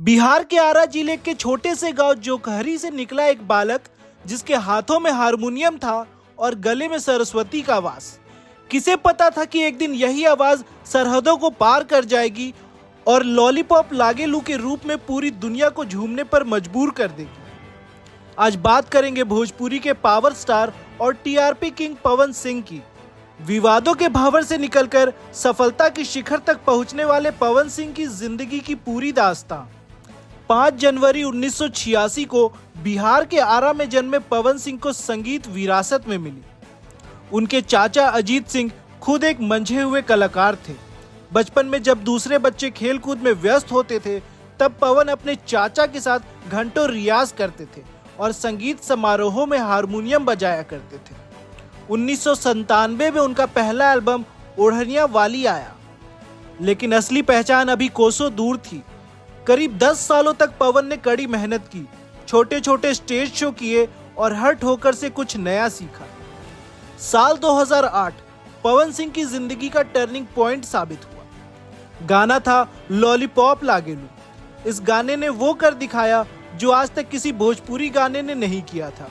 बिहार के आरा जिले के छोटे से गांव जोकहरी से निकला एक बालक जिसके हाथों में हारमोनियम था और गले में सरस्वती का वास। किसे पता था कि एक दिन यही आवाज सरहदों को पार कर जाएगी और लॉलीपॉप लागेलू के रूप में पूरी दुनिया को झूमने पर मजबूर कर देगी। आज बात करेंगे भोजपुरी के पावर स्टार और टीआरपी किंग पवन सिंह की। विवादों के भावर से निकलकर सफलता की शिखर तक पहुंचने वाले पवन सिंह की जिंदगी की पूरी दास्तां। 5 जनवरी 1986 को बिहार के आरा में जन्मे पवन सिंह को संगीत विरासत में मिली। उनके चाचा अजीत सिंह खुद एक मंझे हुए कलाकार थे। बचपन में जब दूसरे बच्चे खेलकूद में व्यस्त होते थे, तब पवन अपने चाचा के साथ घंटों रियाज करते थे और संगीत समारोहों में हारमोनियम बजाया करते थे। 1997 में उनका पहला एल्बम ओढ़निया वाली आया, लेकिन असली पहचान अभी कोसों दूर थी। करीब 10 सालों तक पवन ने कड़ी मेहनत की, छोटे छोटे स्टेज शो किए और हर ठोकर से कुछ नया सीखा। साल 2008 पवन सिंह की जिंदगी का टर्निंग पॉइंट साबित हुआ। गाना था लॉलीपॉप लागेलू। इस गाने ने वो कर दिखाया जो आज तक किसी भोजपुरी गाने ने नहीं किया था।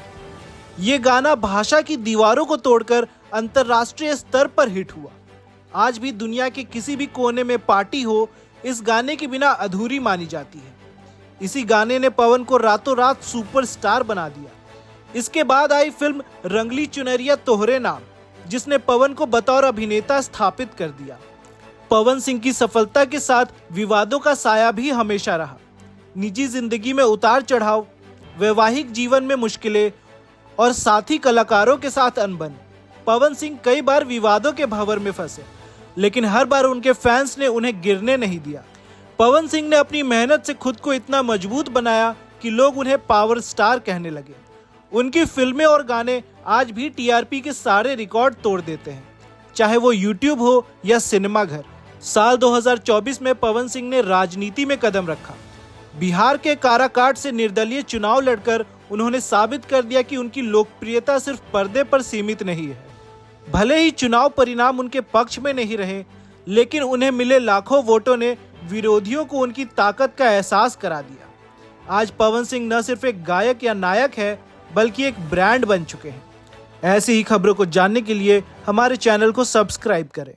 ये गाना भाषा की दीवारों को तोड़कर अंतर्राष्ट्रीय स्तर पर हिट हुआ। आज भी दुनिया के किसी भी कोने में पार्टी हो, इस गाने के बिना अधूरी मानी जाती है। इसी गाने ने पवन को रातों रात सुपरस्टार बना दिया। इसके बाद आई फिल्म रंगली चुनरिया तोहरे नाम, जिसने पवन को बतौर अभिनेता स्थापित कर दिया। पवन सिंह की सफलता के साथ विवादों का साया भी हमेशा रहा। निजी जिंदगी में उतार चढ़ाव, वैवाहिक जीवन में मुश्किलें और साथी कलाकारों के साथ अनबन। पवन सिंह कई बार विवादों के भंवर में फंसे, लेकिन हर बार उनके फैंस ने उन्हें गिरने नहीं दिया। पवन सिंह ने अपनी मेहनत से खुद को इतना मजबूत बनाया कि लोग उन्हें पावर स्टार कहने लगे। उनकी फिल्में और गाने आज भी टीआरपी के सारे रिकॉर्ड तोड़ देते हैं, चाहे वो यूट्यूब हो या सिनेमाघर। साल 2024 में पवन सिंह ने राजनीति में कदम रखा। बिहार के काराकाट से निर्दलीय चुनाव लड़कर उन्होंने साबित कर दिया कि उनकी लोकप्रियता सिर्फ पर्दे पर सीमित नहीं है। भले ही चुनाव परिणाम उनके पक्ष में नहीं रहे, लेकिन उन्हें मिले लाखों वोटों ने विरोधियों को उनकी ताकत का एहसास करा दिया। आज पवन सिंह न सिर्फ एक गायक या नायक है, बल्कि एक ब्रांड बन चुके हैं। ऐसी ही खबरों को जानने के लिए हमारे चैनल को सब्सक्राइब करें।